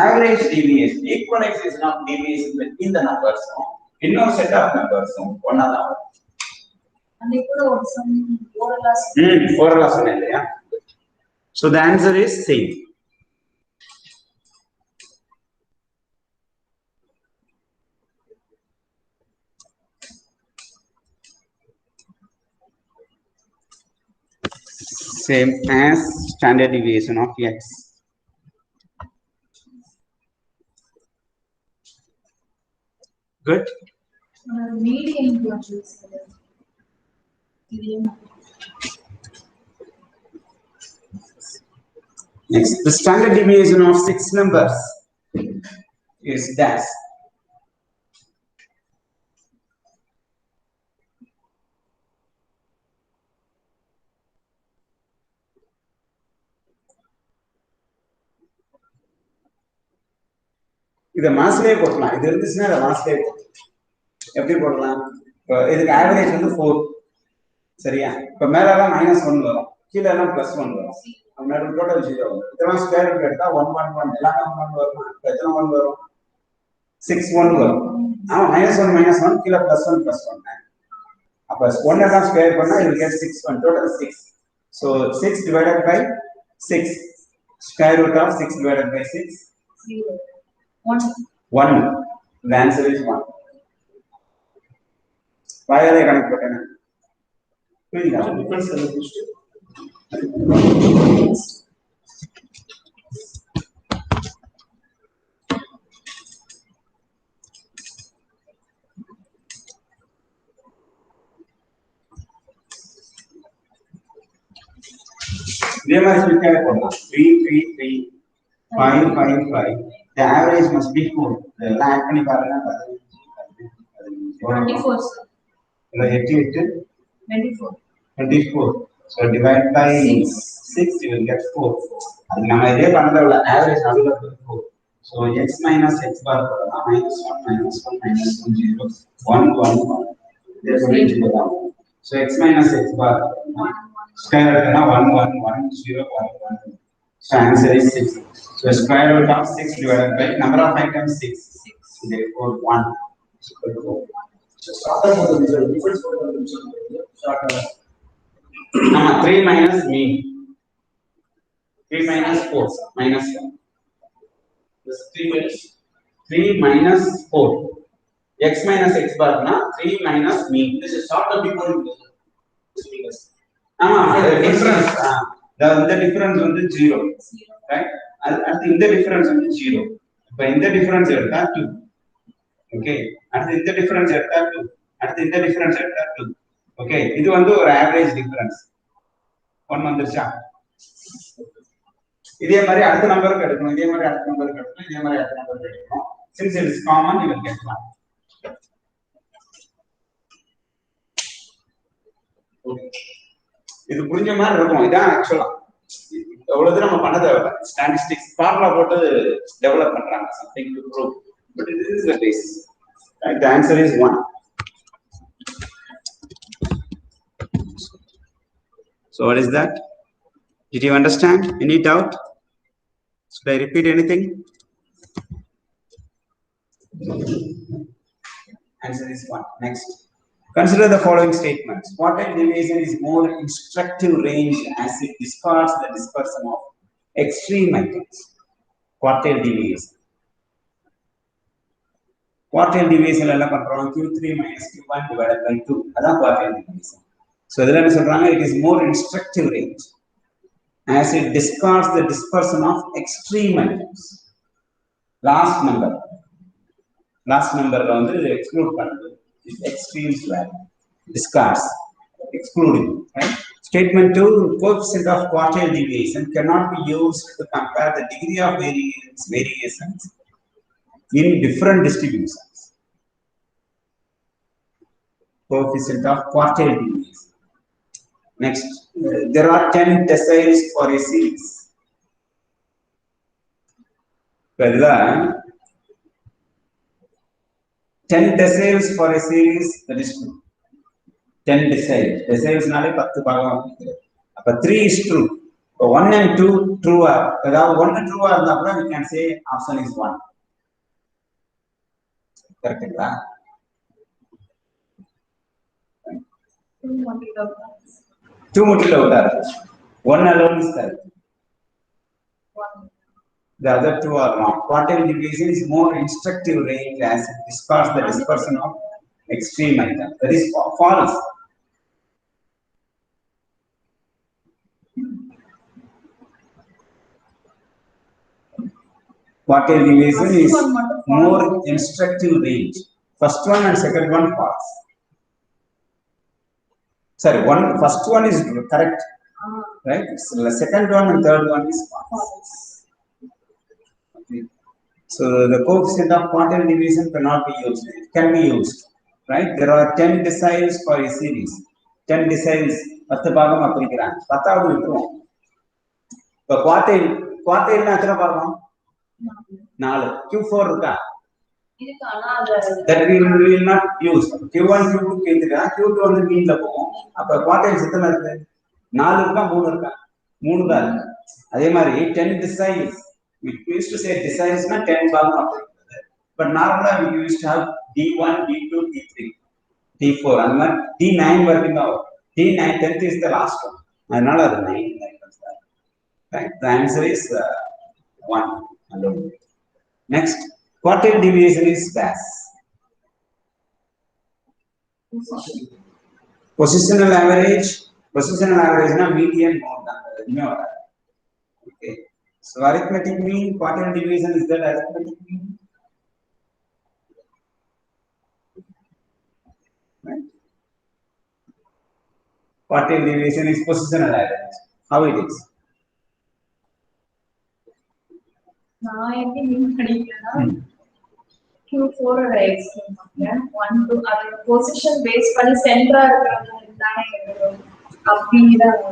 average deviation equalization of deviation between the numbers இன்னொரு செட் ஆஃப் நம்பர்ஸ் ஒண்ணா தான் வரும் and கூட ஒரு சம் ஓரலா சொன்னேன் இல்லையா so the answer is same. Same as standard deviation of x. Good. Median Next, the standard deviation of 6 numbers is dash. இதை மாஸ்லேயே போடலாம். இது இருந்துச்சுன்னா இதை மாஸ்லேயே போடலாம். எப்படி போடலாம்? இப்போ இதுக்கு ஆவரேஜ் வந்து 4 சரியா? இப்போ மேலெல்லாம் -1 வரும், கீழே எல்லாம் +1 வரும். அதனால டோட்டல் 0 வரும். இதெல்லாம் ஸ்கொயர் ரூட் எடுத்தா 1 1 1 எல்லாமே 1 வருமா? எத்தனை 1 வரும்? 6 1 வரும். ஆமா, -1 -1 கீழே +1 +1. அப்ப 1 எல்லாம் ஸ்கொயர் பண்ணா you will get 6 1 total 6. So 6 divided by 6, square root of 6 divided by 6 0 1 1. The answer is 1. வாயாலே கணக்கு போட்டேன். புரியுதா? Difference என்ன புரியுது? இதே மாதிரி ஸ்பிளிட் போடலாம். 3 3 3 5 5 5. The average must be 4. இதெல்லாம் ஆட் பண்ணி பாருங்க. 24 sir. இல்ல 8 8 24. 24. So divide by 6 you will get 4. அது நம்ம இதே பண்றதுல average அதுல 4. So x minus x bar போடலாம். -1 -1 -1 0 1 1 1. இதே சொல்லி போடலாம். So x minus x bar square root na 1 1 1 0 1 1. So answer is 6. So square root of 6 divided by number of items 6. Therefore 1 is equal to 1. So starter for the result. Difference for the result. Starter. 3 minus mean. 3 minus 4 minus 1. This 3 minus 3 minus 4. X minus x bar na 3 minus mean. this is starter before this minus. The difference. The difference வந்து 0. Right? அடுத்து இந்த difference வந்து 0. இப்போ இந்த difference எடுத்தா 2. Okay, அடுத்து இந்த difference எடுத்தா 2. அடுத்து இந்த டிஃபரன்ஸ் எடுத்தா 2. ஓகே, இது வந்து ஒரு ஆவரேஜ் டிஃபரன்ஸ். 1 வந்துருச்சா? இதே மாதிரி அடுத்த நம்பருக்கு எடுக்கணும், இதே மாதிரி அடுத்த நம்பருக்கு எடுக்கணும், இதே மாதிரி அடுத்த நம்பருக்கு எடுக்கணும். Since it is common, you will get 1. இது புரிஞ்ச மாதிரி இருக்கும். இதான் ஆக்சுவலா எவ்வளவு நம்ம பண்ண தேவையில்ல. ஸ்டாட்டிஸ்டிக்ஸ் ஃபார்முலா போட்டு டெவலப் பண்றாங்க something to prove, but this is the base. Right? The answer is 1. So what is that? Did you understand? Any doubt? Should I repeat anything? Answer is 1. Next. Consider the following statements. Quartile division is more instructive range as it discards the dispersion of extreme items. Quartile division. Quartile division எல்லாம் பண்றோம். Q3 minus Q1 divided by 2. அதான் quartile division. So இதெல்லாம் என்ன சொல்றாங்க? It is more instructive range as it discards the dispersion of extreme items. Last number வந்து exclude பண்ணுது. Extremes value, discards, excluding. Right? Statement 2: coefficient of quartile deviation cannot be used to compare the degree of variations in different distributions. Coefficient of quartile deviation. Next, there are 10 deciles for a series. 10 deciles for a series, that is true. 10 deciles. Deciles நாலே 10 பாகம் இருக்கிறது. அப்ப 3 is true. So 1 and 2 true are. அதாவது 1 true ஆ இருந்தா கூட we can say option is 1. கரெக்ட்டா? 2 மட்டும் டவுட்டா இருக்கு. 1 alone is correct. 1. The other two are wrong. Quartile division is more instructive range as it discards the dispersion of extreme items. That is false. Quartile division is more instructive range. First one and second one false. Sorry, first one is correct, right? So the second one and third one is false. Okay. So the coefficient of quartile division cannot be used. It can be used, right? There are 10 deciles for a series. 10 deciles. 10 பாகமா பிரிக்கிறாங்க. 10வது விட்டுருவோம். இப்போ quartile எத்தனை பாகம்? 4. Q4 இருக்கா? இதுக்கு ஆனா அது That we will not use. Q1, Q2, Q3 Q2 வந்து மீன்ல போகும். அப்ப குவார்டைல்ஸ் எத்தனை இருக்கு? 4 இருக்கா 3 இருக்கா? 3 தான் இருக்கு. அதே மாதிரி 10 deciles. We used to say deciles na 10 பாகம் அப்படிங்கிறது. But normally we used to have D1, D2, D3, D4. அந்த மாதிரி D9 வரைக்கும் தான் வரும். D9 10th is the last one. அதனால அது 9. Right? The answer is 1 alone. Next, quartile deviation is dash. Positional average na median mode தான். Okay. So arithmetic mean, quartile deviation is that arithmetic mean? Right? Quartile deviation is positional average. How it is? நான் எப்படி மீன் படிக்கிறேன்னா Q4 explain பண்ணேன் 1 2 அது position base பண்ணி சென்டரா இருக்கிறது தானே எழுதுறோம் அப்படிதான்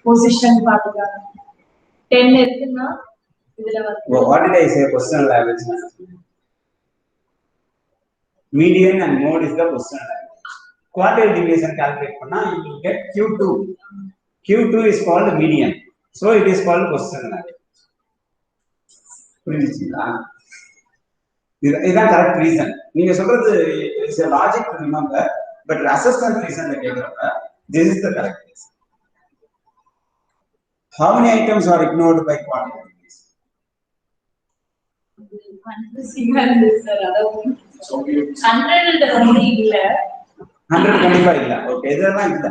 பொசிஷன் பாத்துக்கலாம் 10 இருக்குன்னா இதுல வந்து What did I say? Positional average. Median and mode is the positional average. Quartile deviation calculate பண்ணா you will get Q2. Q2 is called median. So it is called positional average. புரிஞ்சுச்சுங்களா? இதுதான் correct reason. நீங்க சொல்றது is a logic to remember, but assessment reason கேக்குறப்ப this is the correct reason. How many items are ignored by quartile deviation? So we 100 வந்து இல்ல 100 கண்டிப்பா இல்ல. Okay, இதெல்லாம் இல்ல.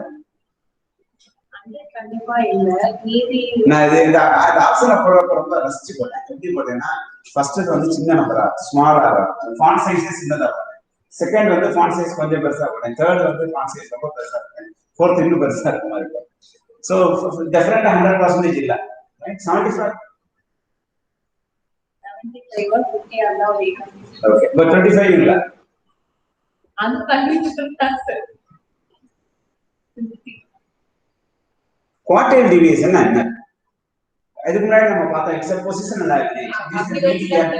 100 கண்டிப்பா இல்ல மீதி நான் இது இந்த ஆப்ஷனை போடுறப்ப ரொம்ப ரசிச்சு போட்டேன். எப்படி போட்டேன்னா ஃபர்ஸ்ட் வந்து சின்ன நம்பரா ஸ்மாலா ஃபாண்ட் சைஸ் சின்னதா போட்டேன். செகண்ட் வந்து ஃபாண்ட் சைஸ் கொஞ்சம் பெருசா போட்டேன். தேர்ட் வந்து ஃபாண்ட் சைஸ் ரொம்ப பெருசா போட்டேன். ஃபோர்த் இன்னும் பெருசா இருக்க மாதிரி இருக்கும். ஸோ டெஃபினட்டா 100% இல்ல. 75. 75 or 50 அந்த ஒரு ஓகே, பட் 25 இல்ல. அந்த கண்டிஷன் தான் சார் குவார்டைல் டிவியேஷன் என்ன? இதுக்கு முன்னாடி நம்ம பார்த்தோம் இட்ஸ் பொசிஷனல் ஆவரேஜ். மீடியன்.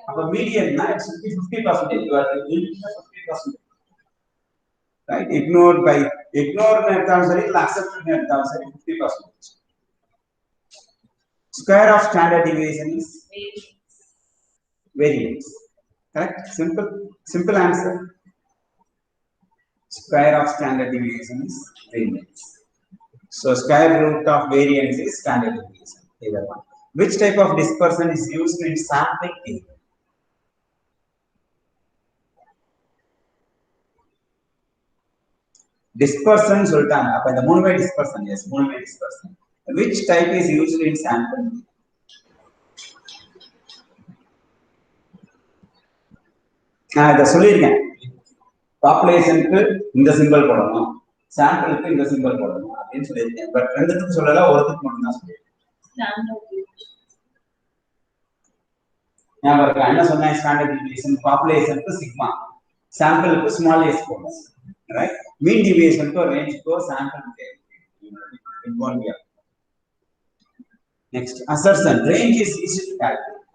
அப்ப மீடியன்னா it's 50%. You are doing 50%. Right? Ignore எடுத்தாலும் சரி இல்ல accept எடுத்தாலும் சரி 50%. Square of standard deviation is variance. Correct? Simple answer. Square of standard deviation is variance. So square root of variance is standard deviation. Either one. Which type of dispersion is used in sampling theory? Dispersion சொல்லிட்டாங்க. அப்ப இந்த மூணு வே dispersion. Yes, மூணு வே dispersion. Which type is used in sampling? நான் இத சொல்லிருக்கேன். பாப்புலேஷனுக்கு இந்த symbol போடணும், சாம்பிளுக்கு இந்த சிம்பல் போடணும் அப்படின்னு சொல்லியிருக்கேன். பட் ரெண்டுத்துக்கும் சொல்லல, ஒருத்துக்கு மட்டும் தான் சொல்லியிருக்கேன். ஞாபகம் என்ன சொன்னேன்? ஸ்டாண்டர்ட் டிவியேஷன் பாப்புலேஷனுக்கு சிக்மா, சாம்பிளுக்கு ஸ்மால் எஸ் போடணும். ரைட்? மீன் டிவியேஷனுக்கு ரேஞ்சுக்கோ சாம்பிளுக்கு next assertion. Range is easy to calculate.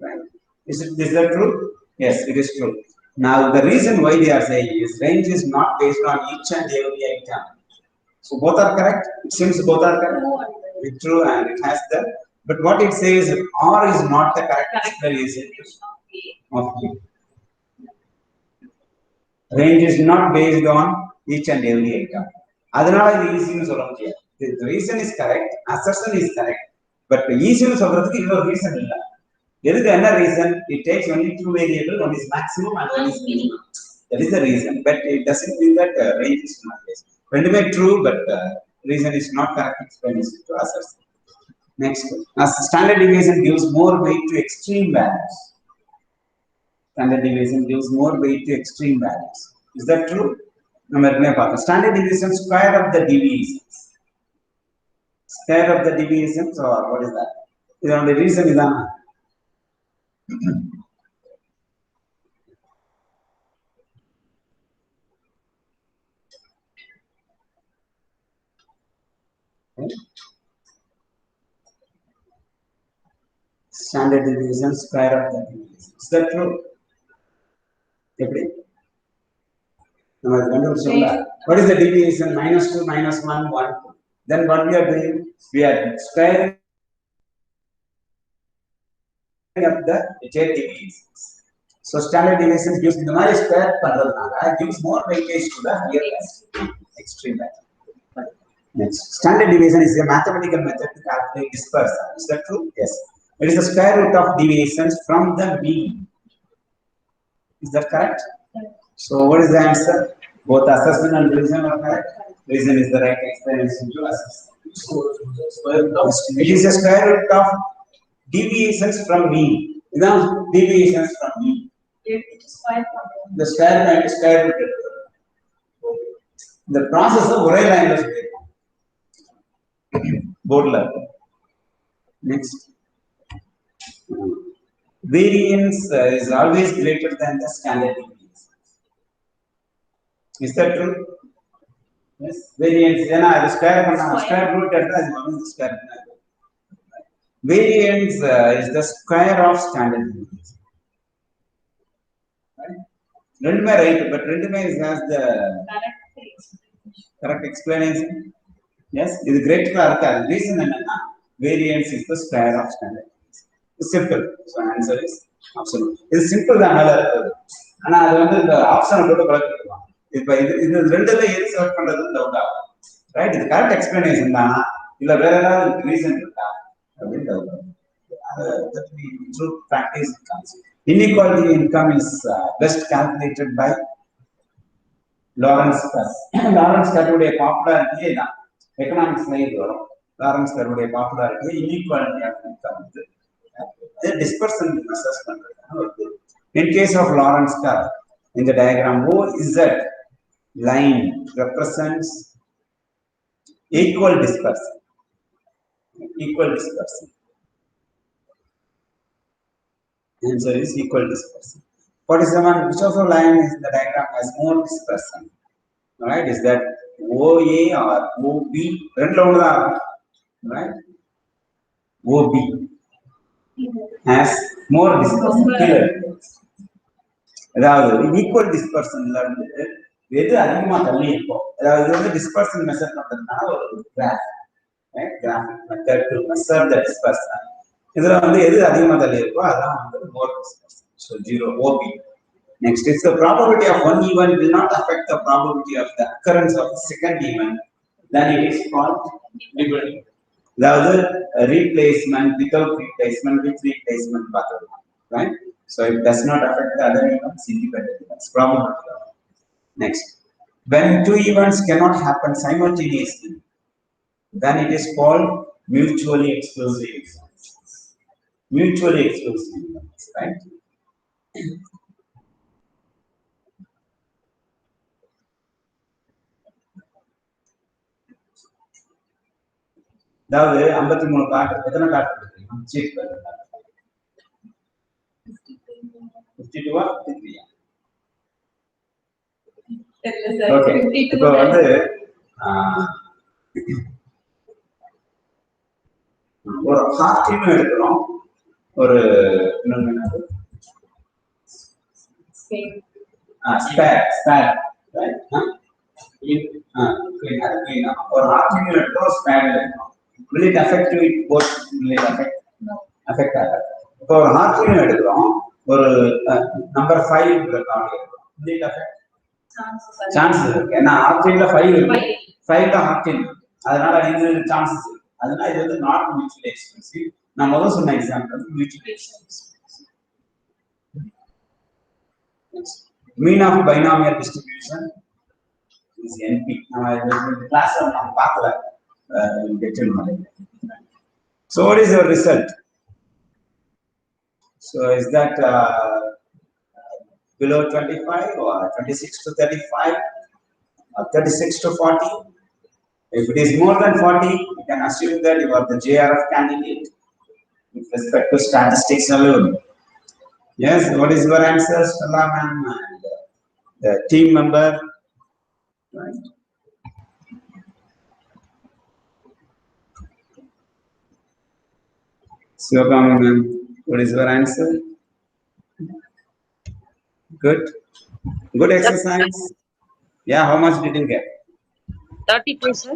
Right? Is that true? Yes, it is true. Now the reason why they are saying is range is not based on each and every item. So both are correct. It seems both are correct. It's true and it has the. But what it says, R is not the correct explanation of A. Range is not based on each and every item. அதனால இது ஈஸின்னு சொல்ல முடியாது. The reason is correct, assertion is correct, but ஈஸின்னு சொல்றதுக்கு இன்னொரு reason இல்ல. எதுக்கு என்ன reason? It takes only two variables, one is maximum and one is minimum. That is the reason, but it doesn't mean that range is not based. Rendime true, but reason is not correct explanation to assertion. Next, as standard deviation gives more weight to extreme values. Standard deviation gives more weight to extreme values. Is that true? Standard deviation square of the deviations. Square of the deviations, or what is that? The reason is that Standard deviation square of the deviation. Is that true? What is the deviation? -2, -1, 1. Then what we are doing? We are squaring up the jet deviations. So standard deviation gives the square gives more weightage to the higher extreme value. Next, standard deviation is a mathematical method to calculate dispersion. Is that true? Yes. It is the square root of deviations from the mean. Is that correct? Yes. So what is the answer? Both assessment and revision are correct. Revision is the right explanation to assessment. It is a square root of deviations from mean. Deviations from mean. The square and square root. The process of array line was board level. Next. Variance is always greater than the standard deviation. Is that true? Yes. Variance, the square root at the square. Variance is the square of standard deviation. Right? But has the correct explanation. Yes, this is great. Reason variance is the square of standard. It's simple. So answer is absolute. It's simple than another. And the option of the if I search right, the correct explanation reason that we through practice comes. Inequality income is best calculated by Lawrence curve. Lawrence curve would a popularity economics Lawrence curve would a popularity inequality of income. The dispersion assessment. In case of Lawrence curve, in the diagram, OZ line represents equal dispersion. Equal dispersion. Answer is equal dispersion. 47, which of the line is the diagram has more dispersion? Right? Is that OA or OB? Right? OB has more dispersion. Equal dispersion. Dispersion measure graph. Right? Graphic method to measure the dispersion. So 0 OB. Next, if the probability of one event will not affect the probability of the occurrence of the second event, then it is called independent. The other replacement without replacement with replacement pattern, right? So it does not affect the other events, independent events. Probability. Next, when two events cannot happen simultaneously, then it is called mutually exclusive. Mutually exclusive, right? அதாவது 53 காட்டு எத்தனை காட்டு இருக்கு seat 52 ஆ 53 okay இப்போ வந்து ஒரு half team எடுக்கிறோம் ஒரு spare right or argument across parallel. Will it affect you? Both will it affect? No. Affect that. So argument எடுக்கிறோம் ஒரு நம்பர் 5 காணோம். Will it affect? Chances இருக்கு. ஏன்னா ஆர்டின்ல 5 இருக்கு. 5 தான் ஆர்டின். அதனால இது சான்சஸ் இருக்கு. அதனால இது வந்து நாட் மியூச்சுவலி எக்ஸ்க்ளூசிவ். நான் முதல்ல சொன்ன example mutually exclusive. Mean of binomial distribution is NP. Now I will class on Pakla. Get in mind. So what is your result? So is that below 25 or 26 to 35 or 36 to 40? If it is more than 40, you can assume that you are the JRF candidate with respect to statistics alone. Yes, what is your answer, Stella ma'am and the team member? Right. So, What is your answer? Good. Good exercise. Yeah, how much did you get? 35, sir.